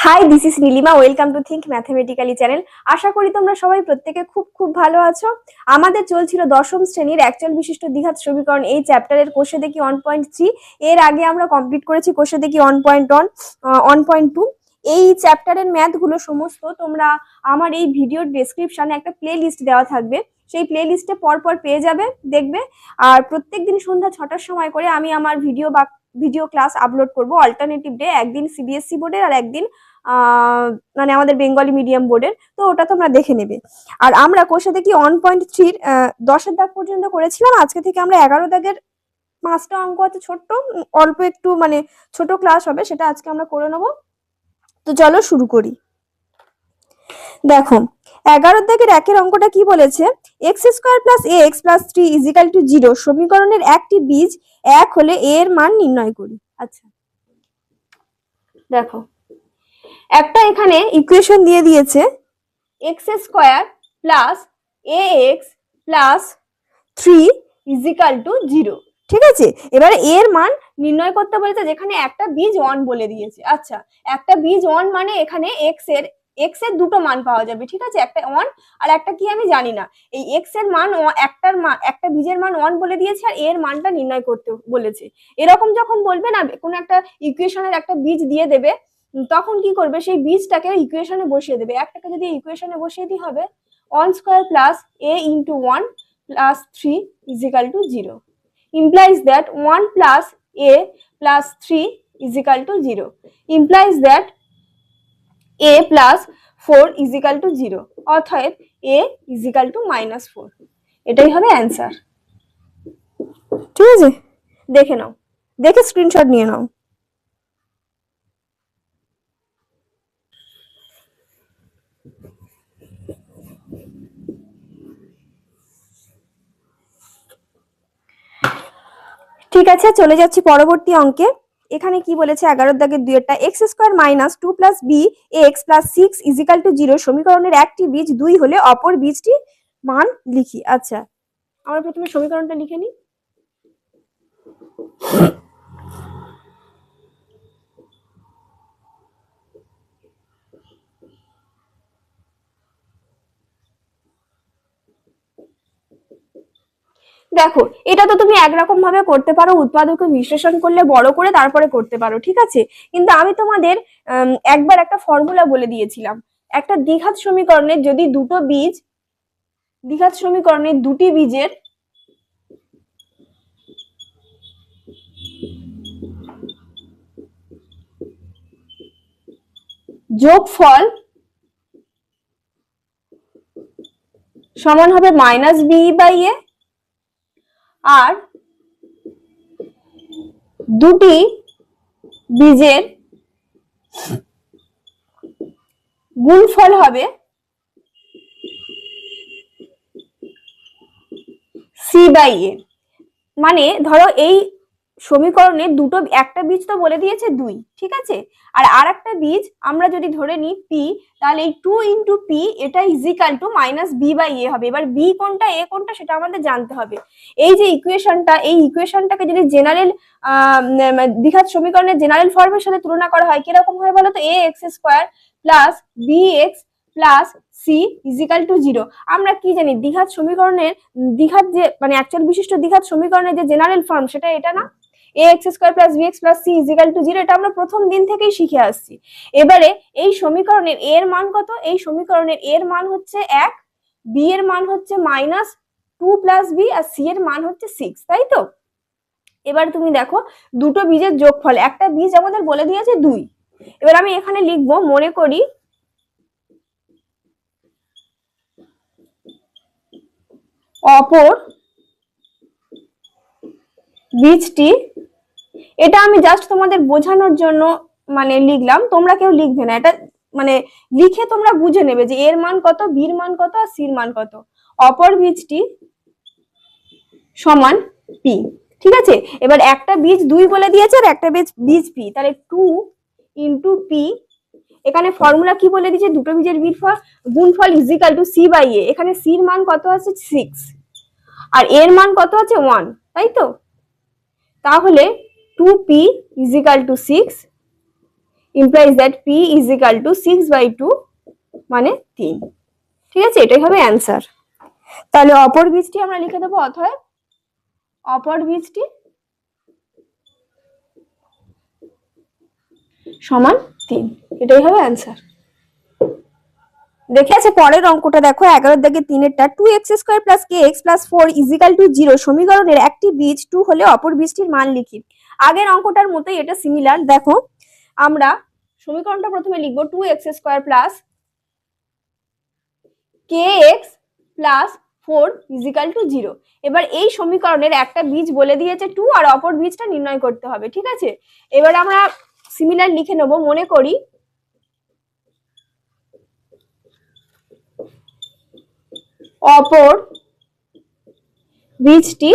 High, this is Nilima. Welcome to think mathematically channel. আশা করি তোমরা সবাই প্রত্যেকে খুব খুব ভালো আছো। আমাদের চলছিল দশম শ্রেণীর অ্যাকচুয়াল বিশিষ্ট দ্বিঘাত সমীকরণ এই চ্যাপ্টারের কোষে দেখি 1.3। এর আগে আমরা কমপ্লিট করেছি কোষে দেখি 1.1, 1.2। এই চ্যাপ্টারের ম্যাথগুলো সমস্ত তোমরা আমার এই ভিডিওর ডেসক্রিপশনে একটা প্লে লিস্ট দেওয়া থাকবে, সেই প্লে লিস্টে পরপর পেয়ে যাবে, দেখবে। আর প্রত্যেকদিন সন্ধ্যা 6টার সময় করে আমি আমার ভিডিও ক্লাস আপলোড করব অল্টারনেটিভ ডে, একদিন সিবিএসসি বোর্ডের আর একদিন মানে আমাদের বেঙ্গলি মিডিয়াম বোর্ডের। তো ওটা তোমরা দেখে নেবে। আর আমরা কোষে দেখি 1.3 10-এর দাগ পর্যন্ত করেছিলাম। আজকে থেকে আমরা 11 দাগের 5টা অঙ্ক আছে, ছোট্ট অল্প একটু মানে ছোট ক্লাস হবে, সেটা আজকে আমরা করে নেবো। তো চলো শুরু করি। দেখো 11 দাগের 1-এর অঙ্কটা কি বলেছে, x² + ax + 3 = 0 সমীকরণের একটি বীজ 1 হলে a এর মান নির্ণয় করি। আচ্ছা দেখো, একটা এখানে ইকুয়েশন দিয়ে দিয়েছে, x² + ax + 3 = 0। ঠিক আছে, এবারে এর মান নির্ণয় করতে বলেছে, যেখানে একটা বীজ 1 বলে দিয়েছে। আচ্ছা, একটা বীজ 1 মানে এখানে x এর দুটো মান পাওয়া যাবে। ঠিক আছে, একটা 1 আর একটা কি আমি জানি না। এই x এর মান একটা বীজের মান 1 বলে দিয়েছে আর এর মানটা নির্ণয় করতে বলেছে। এরকম যখন বলবে না, কোনো একটা ইকুয়েশনের একটা বীজ দিয়ে দেবে, তখন কি করবে, সেই বীজটাকে ইকুয়েশনে বসিয়ে দেবে। একটাকে যদি ইকুয়েশনে বসিয়ে দিই হবে 1² + a × 1 + 3 = 0, implies that 1 + a + 3 = 0, implies that a + 4 = 0, অতএব a = -4। এটাই হবে অ্যান্সার। ঠিক আছে, দেখে নাও, দেখে স্ক্রিনশট নিয়ে নাও। ঠিক আছে, চলে যাচ্ছি পরবর্তী অঙ্কে। এখানে কি বলেছে, 11 দাগের 2-এরটা, x² - 2 + bx + 6 = 0 সমীকরণের একটি বীজ 2 হলে অপর বীজটি মান লিখি। আচ্ছা, আমরা প্রথমে সমীকরণটা লিখে নিই। দেখো, এটা তো তুমি একরকম ভাবে করতে পারো, উৎপাদকে বিশ্লেষণ করলে বড় করে তারপরে করতে পারো। ঠিক আছে, কিন্তু আমি তোমাদের একবার একটা ফর্মুলা বলে দিয়েছিলাম। একটা দ্বিঘাত সমীকরণের যদি দ্বিঘাত সমীকরণের দুটি বীজের যোগফল সমান হবে -b/a, আর দুটি বীজের গুণফল হবে c/a। মানে ধরো এই সমীকরণে একটা বীজ তো বলে দিয়েছে 2, ঠিক আছে, আর একটা বীজ আমরা যদি ধরে নিই p, তাহলে এই 2 × p এটা =-b/a হবে। এবার b কোনটা a কোনটা সেটা আমাদের জানতে হবে। এই যে এই ইকুয়েশনটাকে যদি জেনারেল দ্বিঘাত সমীকরণের জেনারেল ফর্মের সাথে তুলনা করা হয়, কিরকম হয় বলো তো, ax² + bx + c = 0। আমরা কি জানি, দ্বিঘাত সমীকরণের দ্বিঘাত যে মানে অ্যাকচুয়াল বিশিষ্ট দ্বিঘাত সমীকরণের যে জেনারেল ফর্ম সেটা এটা না, ax² + bx + c = 0। এটা আমরা প্রথম দিন থেকেই শিখে আসছি। এবারে এই সমীকরণের a এর মান কত, এই সমীকরণের a এর মান হচ্ছে 1, b এর মান হচ্ছে -2 + b আর c এর মান হচ্ছে 6, তাই তো। এবার তুমি দেখো, দুটো বীজের যোগফল, একটা বীজ আমাদের বলে দিয়েছে 2। এবার আমি এখানে লিখবো, মনে করি অপর বীজটি, এটা আমি জাস্ট তোমাদের বোঝানোর জন্য মানে লিখলাম, তোমরা কেউ লিখবে না, এটা মানে লিখে তোমরা বুঝে নেবে যে এর মান কত, বির মান কত আর সির মান কত। অপর বীজটি সমান p। ঠিক আছে, এবার একটা বীজ 2 বলে দিয়েছে আর একটা বীজ p, তাহলে 2 × p। এখানে ফর্মুলা কি বলে দিয়েছে, দুটো বীজের গুণফল c/a। এখানে c এর মান কত আছে 6 আর এর মান কত আছে 1, তাই তো। তাহলে 2p = 6 implies that p is equal to 6/2 মানে 3। ঠিক আছে, এটাই হবে অ্যান্সার। তাহলে অপর বীজটি আমরা লিখে দেবো, অতএব অপর বীজটি সমান 3, এটাই হবে অ্যান্সার। দেখে আছে পরের অঙ্কটা দেখো, 11 দাগে 3-এরটা 2x² + kx + 4 = 0 সমীকরণের একটি বীজ 2 হলে অপর বীজটির মান লিখি। আগের অঙ্কটার মতোই এটা সিমিলার। দেখো আমরা সমীকরণটা প্রথমে লিখব 2x² + kx + 4 = 0। এবার এই সমীকরণের একটা বীজ বলে দিয়েছে 2 আর অপর বীজটা নির্ণয় করতে হবে। ঠিক আছে, এবার আমরা সিমিলার লিখে নেব। মনে করি অপর বীজটি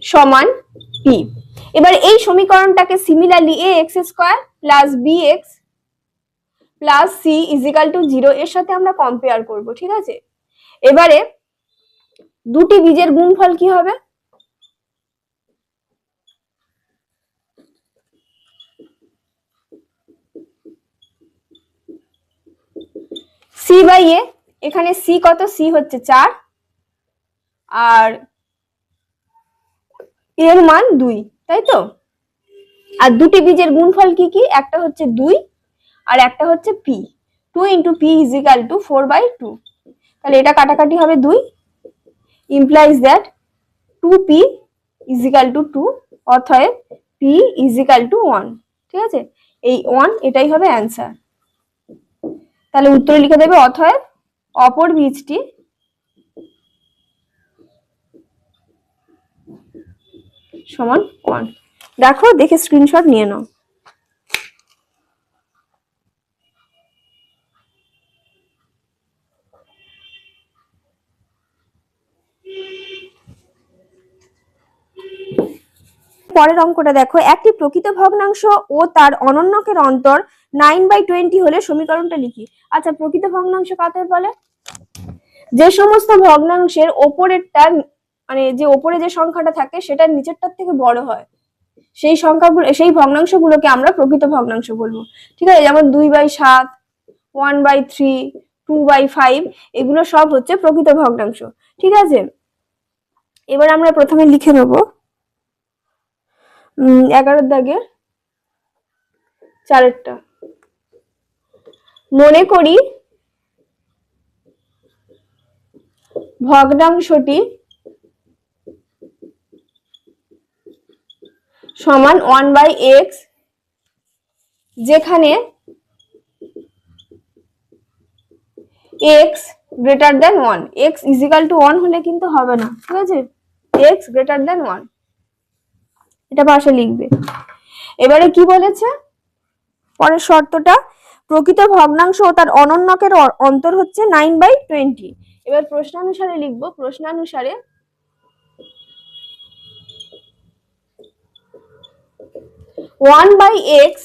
সমান p। এবার এই সমীকরণটাকে সিমিলারলি ax² + bx + c = 0 এর সাথে আমরা কম্পেয়ার করব। ঠিক আছে, এবারে দুটি বীজের গুণফল কি হবে? c/a, এখানে c কত? c হচ্ছে 4 আর এর মান 2, তাই তো? আর দুটি বীজের গুণফল কি কি? একটা হচ্ছে 2 আর একটা হচ্ছে p। 2 × p = 4/2। তাহলে এটা কাটাকাটি হবে 2, ইমপ্লাইজ দ্যাট 2p = 2, অতএব p = 1। ঠিক আছে, এই 1 এটাই হবে অ্যান্সার। তাহলে উত্তরে লিখে দেবে অতএব অপর বীজটি সমান 1। দেখো, দেখে স্ক্রিনশট নিয়ে নাও। পরের অঙ্কটা দেখো, একটি প্রকৃত ভগ্নাংশ ও তার অনন্যকের অন্তর 9/20 হলে সমীকরণটা লিখি। আচ্ছা, প্রকৃত ভগ্নাংশ কাকে বলে? যে সমস্ত ভগ্নাংশের ওপরেরটা মানে যে ওপরে যে সংখ্যাটা থাকে সেটা নিচেরটার থেকে বড় হয়, সেই সংখ্যাগুলো সেই ভগ্নাংশগুলোকে আমরা প্রকৃত ভগ্নাংশ বলবো। ঠিক আছে, যেমন 2/7, 1/3, 2/5 এগুলো সব হচ্ছে প্রকৃত ভগ্নাংশ। ঠিক আছে, এবার আমরা প্রথমে লিখে নেব 11 দাগের 4-এরটা। মনে করি ভগ্নাংশটি সমান 1/x, যেখানে x greater than 1। x = 1 হলে কিন্তু হবে না। ঠিক আছে, x greater than 1 এটা পাশে লিখবে। এবারে কি বলেছে পরের শর্তটা? প্রকৃত ভগ্নাংশ ও তার অনন্যকের অন্তর হচ্ছে 9/20। এবার প্রশ্নানুসারে লিখব। প্রশ্নানুসারে 1/x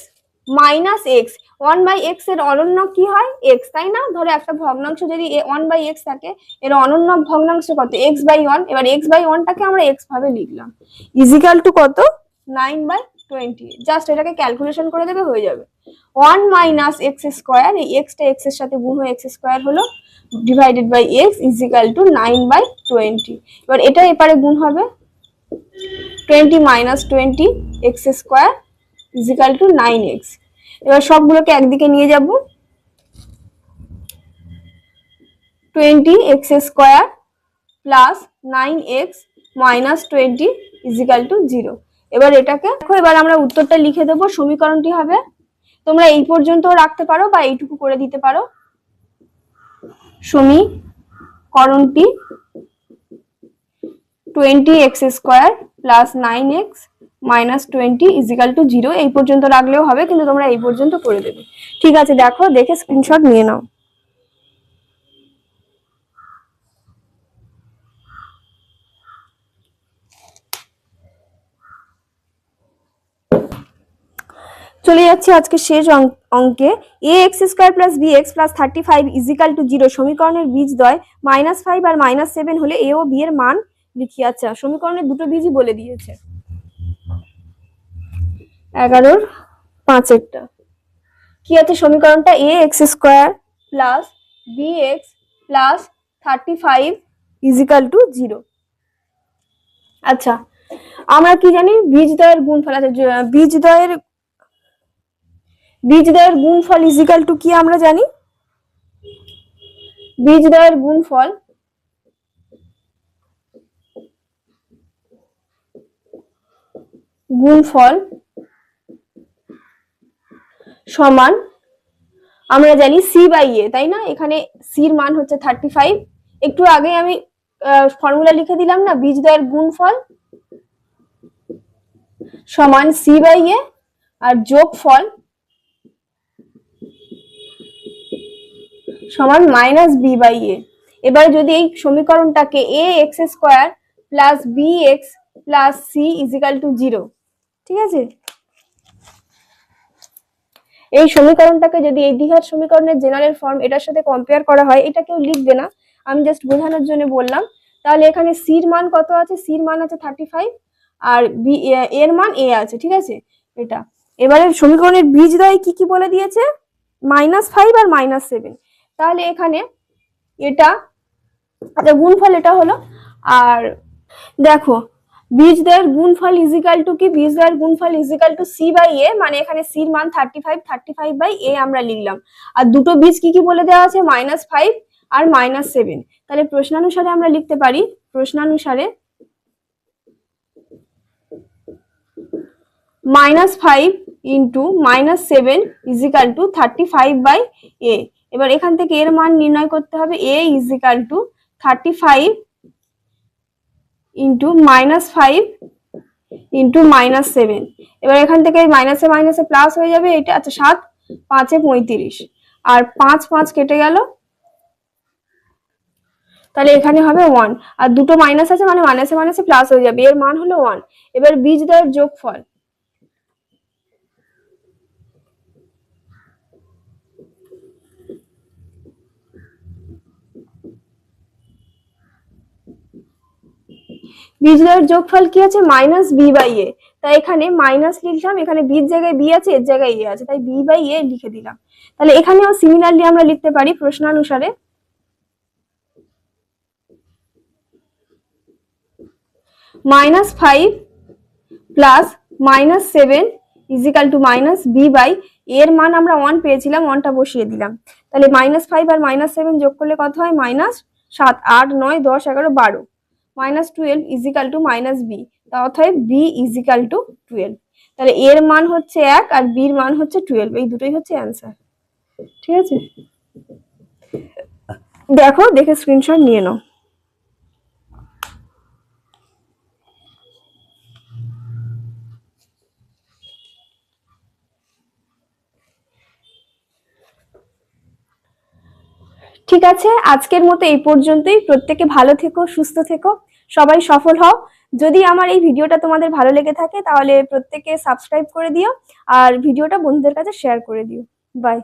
- x, 1/x এর অনন্যক কি হয়? x, তাই না? ধরো একটা ভগ্নাংশ যদি 1/x থাকে, এর অনন্যক ভগ্নাংশ কত? x/1। এবার x/1টাকে আমরা x ভাবে লিখলাম, = কত? 9/20। জাস্ট এটাকে ক্যালকুলেশন করে দেবে, হয়ে যাবে। 1 - x², এই x টা x এর সাথে গুণ হয়ে x² হলো, ডিভাইডেড বাই x = 9/20। এবার এটা এপারে গুণ হবে, 20 - 20 x² = 9x। এবার সবগুলোকে একদিকে নিয়ে যাব, 20x² + 9x - 20 = 0। এবার এটাকে দেখো, এবার আমরা উত্তরটা লিখে দেবো। সমীকরণটি হবে, তোমরা এই পর্যন্ত রাখতে পারো বা এইটুকু করে দিতে পারো। সমীকরণটি 20x² + 9x - 20 = 0 এই পর্যন্ত রাখলেও হবে, কিন্তু তোমরা এই পর্যন্ত করে দেবে। ঠিক আছে, দেখো, দেখে স্ক্রিনশট নিয়ে নাও। চলে যাচ্ছে আজকে শেষ অঙ্কে। ax² + bx + 35 = 0 সমীকরণের বীজদ্বয় -5 আর -7 হলে a ও b এর মান লিখি। আচ্ছা, সমীকরণের দুটো বীজই বলে দিয়েছে। 11 5-এরটা কি আছে সমীকরণটা a x square plus bx plus 35 equal to 0। আচ্ছা আমরা কি জানি বীজদ্বয়ের গুণফল আছে, বীজদ্বয়ের গুণফল ইজিক্যাল টু কি আমরা জানি, বীজদ্বয়ের গুণফল সমান আমরা জানি সি বাই এ, তাই না? এখানে সির মান হচ্ছে 35। একটু আগে আমি ফর্মুলা লিখে দিলাম না, বীজদ্বয়ের গুণফল সমান সি বাই এ আর যোগফল সমান মাইনাস বি বাই এ। এবারে যদি এই সমীকরণটাকে A X square plus B X plus C equal to 0, ঠিক আছে, এই সমীকরণটাকে যদি এই দ্বিঘাত সমীকরণের জেনারেল ফর্ম এটার সাথে কম্পেয়ার করা হয়, এটা কেউ লিখবে না, আমি জাস্ট বোঝানোর জন্য বললাম। তাহলে এখানে সির মান কত আছে, সির মান আছে 35 আর বি এর মান এ আছে, ঠিক আছে এটা। এবারে সমীকরণের বীজদ্বয় কি কি বলে দিয়েছে, -5 আর -7। তাহলে এখানে এটা গুণফল এটা হলো। আর দেখো বীজদ্বয়ের গুণফল ইজিক্যাল টু কি, বীজদ্বয়ের গুণফল ইজিক্যাল টু সি বাই এ, মানে এখানে সির মান 35 বাই এ আমরা লিখলাম। আর দুটো বীজ কি কি বলে দেওয়া আছে, -5 আর -7। তাহলে প্রশ্নানুসারে আমরা লিখতে পারি, প্রশ্নানুসারে -5 ইন্টু -7 ইজিক্যাল টু 35 বাই এ। এবার এখান থেকে এর মান নির্ণয় করতে হবে, এ ইজিক্যাল টু 35 ইন্টু -5 ইন্টু -7। এবার এখান থেকে মাইনাসে মাইনাসে প্লাস হয়ে যাবে এটা। আচ্ছা 7 5 35 আর 5 5 কেটে গেল, তাহলে এখানে হবে 1 আর দুটো মাইনাস আছে মানে মাইনাসে মাইনাসে প্লাস হয়ে যাবে, এর মান হলো 1। এবার বীজদ্বয়ের যোগফল, বীজদ্বয়ের যোগফল কি আছে, মাইনাস বি বাই এ। তাই এখানে মাইনাস লিখলাম, এখানে বির জায়গায় বি আছে, এর জায়গায় এ আছে, তাই বি বাই এ লিখে দিলাম। তাহলে এখানেও সিমিলারলি আমরা লিখতে পারি প্রশ্নানুসারে -5 plus -7 equal to minus B by এর মান আমরা 1 পেয়েছিলাম, 1টা বসিয়ে দিলাম। তাহলে -5 আর -7 যোগ করলে কত হয়, -7 8 9 10 11 12 -12 ইজিক্যাল টু মাইনাস বি, অতএব বি ইজিক্যাল টু 12। তাহলে এর মান হচ্ছে 1 আর বির মান হচ্ছে 12, এই দুটোই হচ্ছে অ্যান্সার, ঠিক আছে। দেখো, দেখে স্ক্রিনশট নিয়ে নাও। ঠিক আছে, আজকের মতো এই পর্যন্তই। প্রত্যেকে ভালো থেকো, সুস্থ থেকো, সবাই সফল হও। যদি আমার এই ভিডিওটা তোমাদের ভালো লেগে থাকে তাহলে প্রত্যেকে সাবস্ক্রাইব করে দিও আর ভিডিওটা বন্ধুদের কাছে শেয়ার করে দিও। বাই।